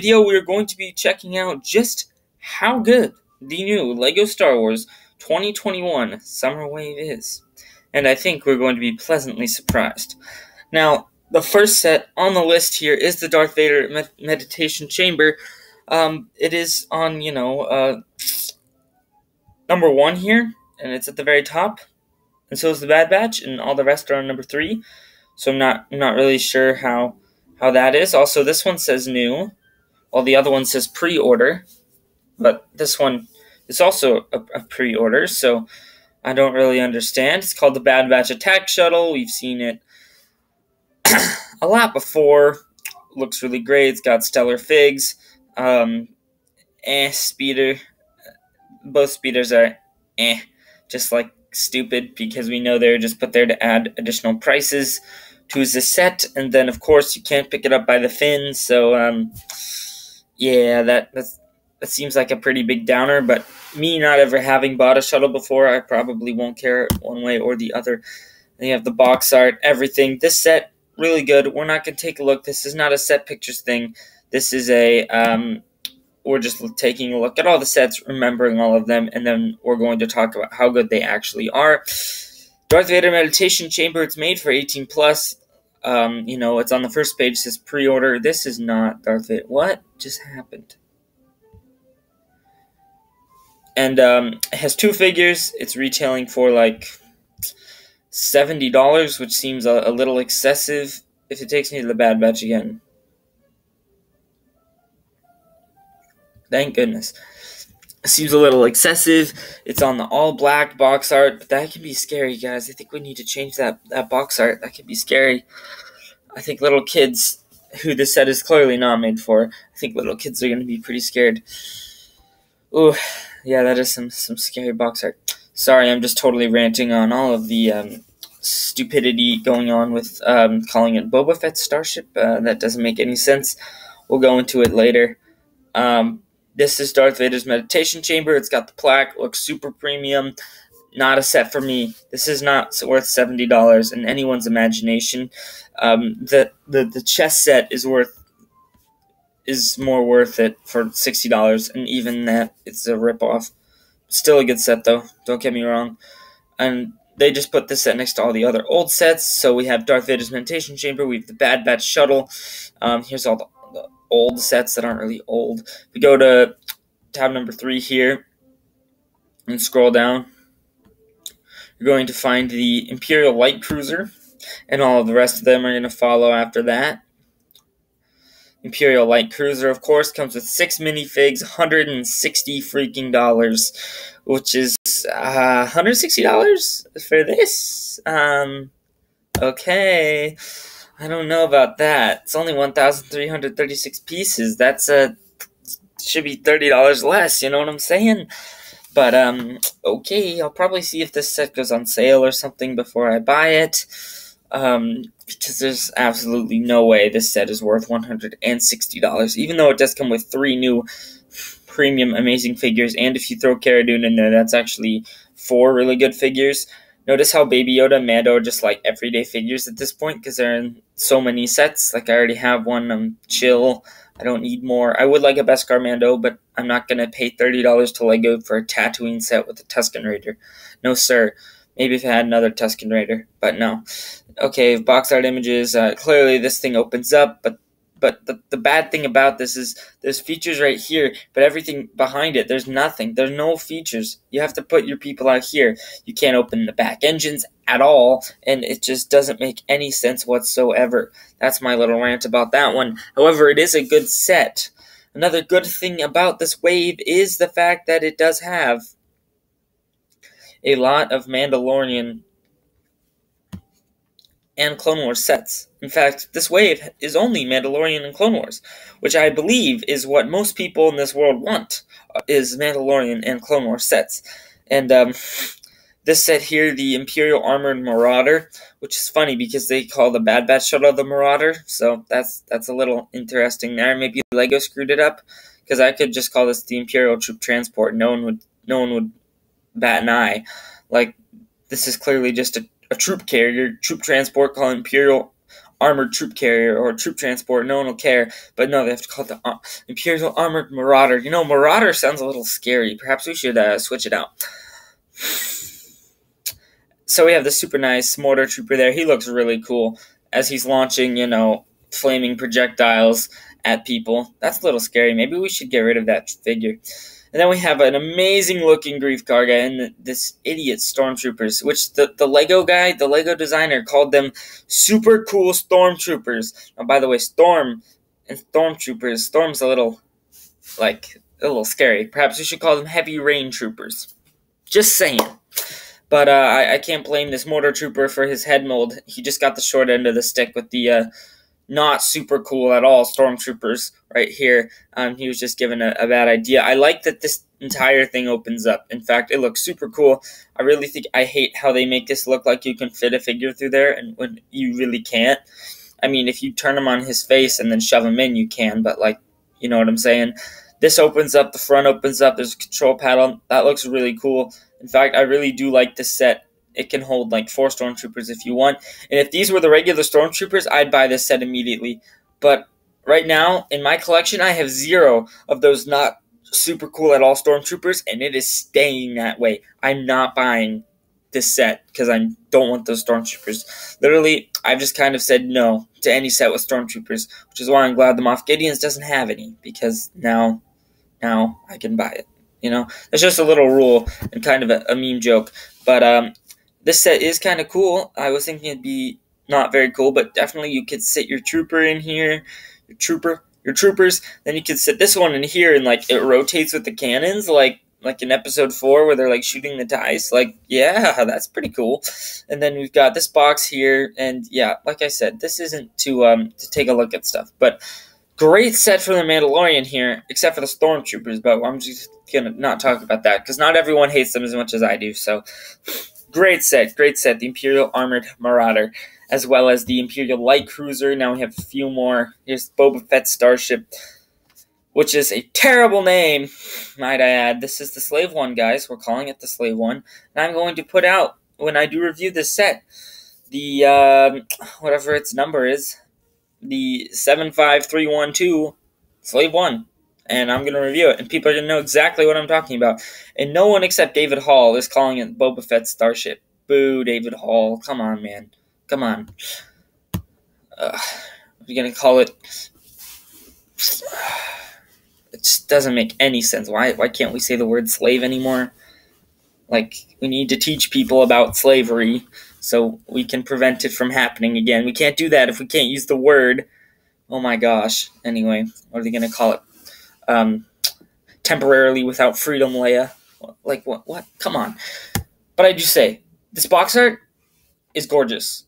video, we are going to be checking out just how good the new LEGO Star Wars 2021 Summer Wave is. And I think we're going to be pleasantly surprised. Now, the first set on the list here is the Darth Vader Meditation Chamber. It is on, number 1 here, and it's at the very top. And so is the Bad Batch, and all the rest are on number 3. So I'm not really sure how that is. Also, this one says new, while the other one says pre-order. But this one is also a pre-order, so I don't really understand. It's called the Bad Batch Attack Shuttle. We've seen it a lot before. Looks really great. It's got stellar figs. Speeder. Both speeders are just like stupid, because we know they're just put there to add additional prices to the set, and then of course you can't pick it up by the fins. So yeah, that seems like a pretty big downer. But me not ever having bought a shuttle before, I probably won't care one way or the other. Then you have the box art, everything. This set really good. We're not gonna take a look. This is not a set pictures thing. This is a we're just taking a look at all the sets, remembering all of them, and then we're going to talk about how good they actually are. Darth Vader Meditation Chamber, it's made for 18+. It's on the first page, it says pre-order. This is not Darth Vader. What just happened? And it has 2 figures. It's retailing for like $70, which seems a little excessive. If it takes me to the Bad Batch again. Thank goodness. It seems a little excessive. It's on the all-black box art, but that can be scary, guys. I think we need to change that box art. That can be scary. I think little kids, who this set is clearly not made for, I think little kids are going to be pretty scared. Ooh, yeah, that is some scary box art. Sorry, I'm just totally ranting on all of the stupidity going on with calling it Boba Fett Starship. That doesn't make any sense. We'll go into it later. This is Darth Vader's Meditation Chamber. It's got the plaque. Looks super premium. Not a set for me. This is not worth $70 in anyone's imagination. The chess set is more worth it for $60, and even that, it's a ripoff. Still a good set though. Don't get me wrong. And they just put this set next to all the other old sets. So we have Darth Vader's Meditation Chamber. We have the Bad Batch Shuttle. Here's all the old sets that aren't really old. We go to tab number 3 here and scroll down. You're going to find the Imperial Light Cruiser, and all of the rest of them are going to follow after that. Imperial Light Cruiser, of course, comes with 6 minifigs, $160 freaking dollars, which is $160 for this. Okay. I don't know about that. It's only 1,336 pieces. That's should be $30 less, you know what I'm saying? But okay, I'll probably see if this set goes on sale or something before I buy it. Because there's absolutely no way this set is worth $160, even though it does come with 3 new premium amazing figures, and if you throw Cara Dune in there, that's actually 4 really good figures. Notice how Baby Yoda and Mando are just like everyday figures at this point, because they're in so many sets. Like, I already have one. I'm chill. I don't need more. I would like a Beskar Mando, but I'm not going to pay $30 to LEGO for a Tatooine set with a Tusken Raider. No, sir. Maybe if I had another Tusken Raider, but no. Okay, box art images. Clearly this thing opens up, but the bad thing about this is there's features right here, but everything behind it, there's nothing. There's no features. You have to put your people out here. You can't open the back engines at all, and it just doesn't make any sense whatsoever. That's my little rant about that one. However, it is a good set. Another good thing about this wave is the fact that it does have a lot of Mandalorian and Clone Wars sets. In fact, this wave is only Mandalorian and Clone Wars, which I believe is what most people in this world want, is Mandalorian and Clone Wars sets. And this set here, the Imperial Armored Marauder, which is funny because they call the Bad Batch Shuttle the Marauder, so that's a little interesting there. Maybe LEGO screwed it up, because I could just call this the Imperial Troop Transport. No one would bat an eye. Like, this is clearly just a troop carrier, troop transport, called Imperial armored troop carrier or troop transport. No one will care. But no, they have to call it the Imperial Armored Marauder. You know, Marauder sounds a little scary. Perhaps we should switch it out. So we have the super nice mortar trooper there. He looks really cool as he's launching, flaming projectiles at people. That's a little scary. Maybe we should get rid of that figure. And then we have an amazing-looking Grief Karga and this idiot Stormtroopers, which the Lego guy, the Lego designer, called them super cool Stormtroopers. Now, by the way, Storm and Stormtroopers, Storm's a little scary. Perhaps we should call them Heavy Rain Troopers. Just saying. But I can't blame this Mortar Trooper for his head mold. He just got the short end of the stick with the not super cool at all Stormtroopers right here. He was just given a bad idea. I like that this entire thing opens up. In fact, it looks super cool. I hate how they make this look like you can fit a figure through there, and when you really can't. I mean, if you turn him on his face and then shove him in, you can, but you know what I'm saying? This opens up, the front opens up, there's a control panel. That looks really cool. In fact, I really do like this set. It can hold 4 Stormtroopers if you want. And if these were the regular Stormtroopers, I'd buy this set immediately. But right now, in my collection, I have 0 of those not super cool at all Stormtroopers, and it is staying that way. I'm not buying this set because I don't want those Stormtroopers. Literally, I've just kind of said no to any set with Stormtroopers, which is why I'm glad the Moff Gideon's doesn't have any, because now I can buy it. It's just a little rule and kind of a meme joke. But this set is kind of cool. I was thinking it'd be not very cool, but definitely you could sit your trooper in here, your troopers. Then you could sit this one in here, and it rotates with the cannons, like in episode 4 where they're shooting the dice. Yeah, that's pretty cool. And then we've got this box here, and yeah, like I said, this isn't to take a look at stuff, but great set for the Mandalorian here, except for the Stormtroopers, but I'm just going to not talk about that, because not everyone hates them as much as I do, so great set, the Imperial Armored Marauder, as well as the Imperial Light Cruiser. Now we have a few more. Here's Boba Fett's Starship, which is a terrible name, might I add. This is the Slave One, guys. We're calling it the Slave One, and I'm going to put out, when I do review this set, the, whatever its number is, the 75312 Slave One, and I'm going to review it, and people are going to know exactly what I'm talking about. And no one except David Hall is calling it Boba Fett's Starship. Boo, David Hall. Come on, man. Come on. We're going to call it... It just doesn't make any sense. Why can't we say the word slave anymore? We need to teach people about slavery so we can prevent it from happening again. We can't do that if we can't use the word. Oh my gosh. Anyway, what are they going to call it? Temporarily without freedom, Leia. What? Come on. But I do say, this box art is gorgeous.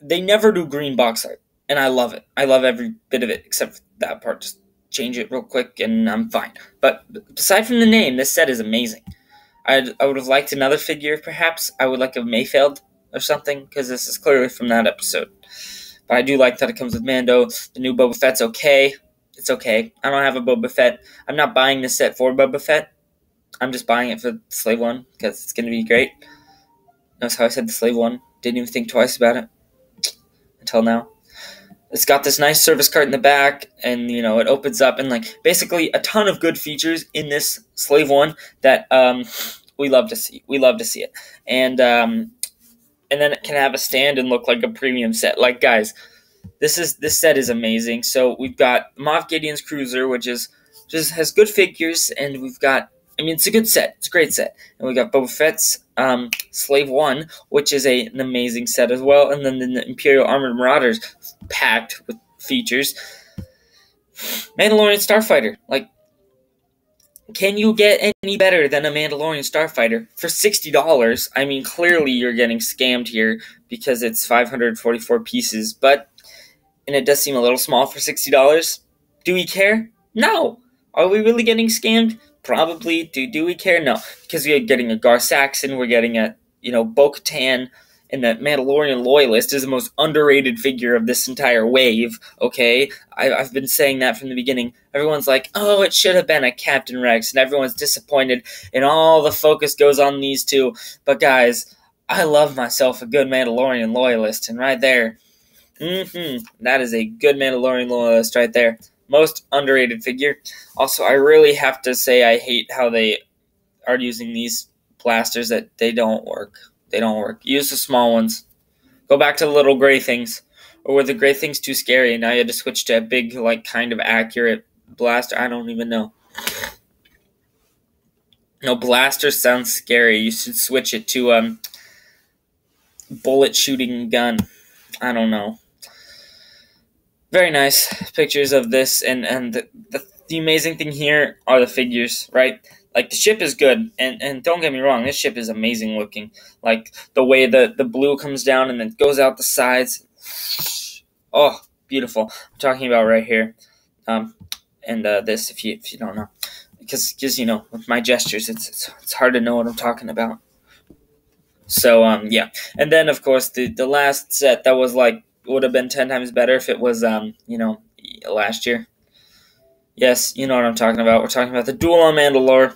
They never do green box art, and I love it. I love every bit of it, except for that part. Just change it real quick, and I'm fine. But aside from the name, this set is amazing. I would have liked another figure, perhaps. I would like a Mayfeld or something, because this is clearly from that episode. But I do like that it comes with Mando. The new Boba Fett's okay. It's okay. I don't have a Boba Fett. I'm not buying this set for Boba Fett. I'm just buying it for the Slave One, because it's going to be great. Notice how I said the Slave One. Didn't even think twice about it. Until now. It's got this nice service cart in the back, and, it opens up, and, basically a ton of good features in this Slave One that, we love to see. We love to see it. And then it can have a stand and look like a premium set. Guys, this set is amazing. So we've got Moff Gideon's Cruiser, which just has good figures, and we've got, it's a good set. It's a great set. And we got Boba Fett's Slave One, which is an amazing set as well. And then the Imperial Armored Marauders, packed with features. Mandalorian Starfighter. Can you get any better than a Mandalorian Starfighter for $60? Clearly you're getting scammed here because it's 544 pieces, and it does seem a little small for $60. Do we care? No. Are we really getting scammed? Probably. Do we care? No. Because we're getting a Gar Saxon, we're getting a, Bo-Katan, and that Mandalorian Loyalist is the most underrated figure of this entire wave, okay? I've been saying that from the beginning. Everyone's like, oh, it should have been a Captain Rex, and everyone's disappointed, and all the focus goes on these two. But guys, I love myself a good Mandalorian Loyalist, and right there, That is a good Mandalorian loyalist right there. Most underrated figure. Also, I really have to say I hate how they are using these blasters, that they don't work. They don't work. Use the small ones. Go back to the little gray things. Or were the gray things too scary and now you had to switch to a big, like, kind of accurate blaster? I don't even know. No, blaster sounds scary. You should switch it to bullet shooting gun. I don't know. Very nice pictures of this, and the amazing thing here are the figures, right? Like, the ship is good, and don't get me wrong, this ship is amazing looking. Like, the way the blue comes down and then goes out the sides. Oh, beautiful. I'm talking about right here. And this, if you don't know. Because you know, with my gestures, it's hard to know what I'm talking about. So, yeah. And then, of course, the last set that was, like, would have been 10 times better if it was, last year. Yes, you know what I'm talking about. We're talking about the Duel on Mandalore.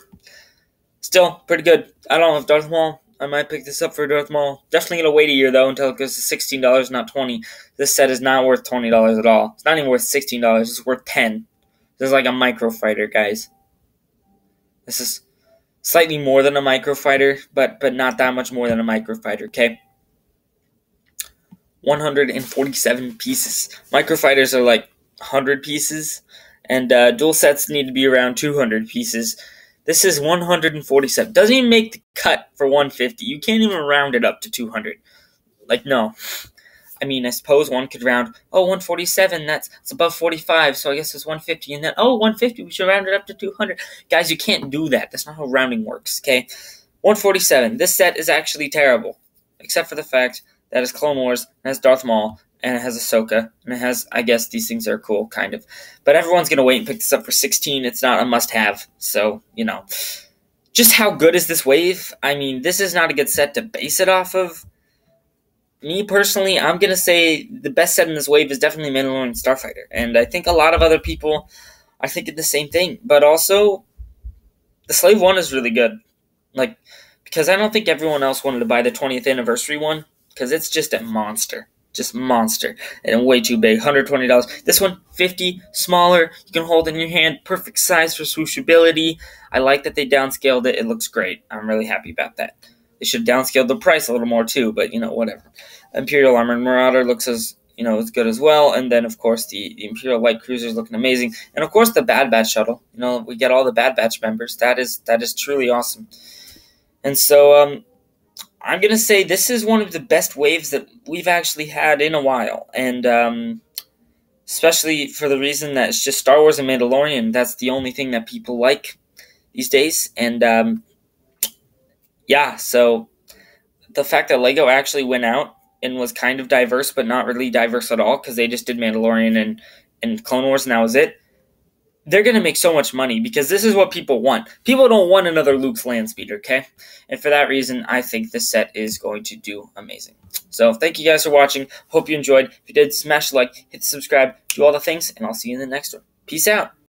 Still, pretty good. I don't know if Darth Maul, I might pick this up for Darth Maul. Definitely going to wait a year, though, until it goes to $16, not $20. This set is not worth $20 at all. It's not even worth $16. It's worth $10. This is like a micro fighter, guys. This is slightly more than a micro fighter, but not that much more than a micro fighter, okay? 147 pieces. Micro fighters are like 100 pieces, and dual sets need to be around 200 pieces. This is 147. Doesn't even make the cut for 150. You can't even round it up to 200. Like, no. I mean, I suppose one could round, 147, that's above 45, so I guess it's 150. And then, 150, we should round it up to 200. Guys, you can't do that. That's not how rounding works, okay? 147. This set is actually terrible, except for the fact that it's Clone Wars, and it has Darth Maul, and it has Ahsoka, and it has, I guess these things are cool, kind of. But everyone's going to wait and pick this up for 16. It's not a must-have, so, you know. Just how good is this wave? I mean, this is not a good set to base it off of. Me, personally, I'm going to say the best set in this wave is definitely Mandalorian Starfighter. And I think a lot of other people are thinking the same thing. But also, the Slave one is really good. Like, because I don't think everyone else wanted to buy the 20th anniversary one. Because it's just a monster. Just monster. And way too big. $120. This one, $50. Smaller. You can hold it in your hand. Perfect size for swooshability. I like that they downscaled it. It looks great. I'm really happy about that. They should have downscaled the price a little more too, but, you know, whatever. Imperial Armored Marauder looks as good as well. And then, of course, the Imperial Light Cruiser is looking amazing. And, of course, the Bad Batch shuttle. You know, we get all the Bad Batch members. That is truly awesome. And so, I'm going to say this is one of the best waves that we've actually had in a while. And, especially for the reason that it's just Star Wars and Mandalorian. That's the only thing that people like these days. And, yeah, so the fact that LEGO actually went out and was kind of diverse, but not really diverse at all, because they just did Mandalorian and Clone Wars, and that was it. They're going to make so much money, because this is what people want. People don't want another Luke's Landspeeder, okay? And for that reason, I think this set is going to do amazing. So, thank you guys for watching. Hope you enjoyed. If you did, smash the like, hit the subscribe, do all the things, and I'll see you in the next one. Peace out.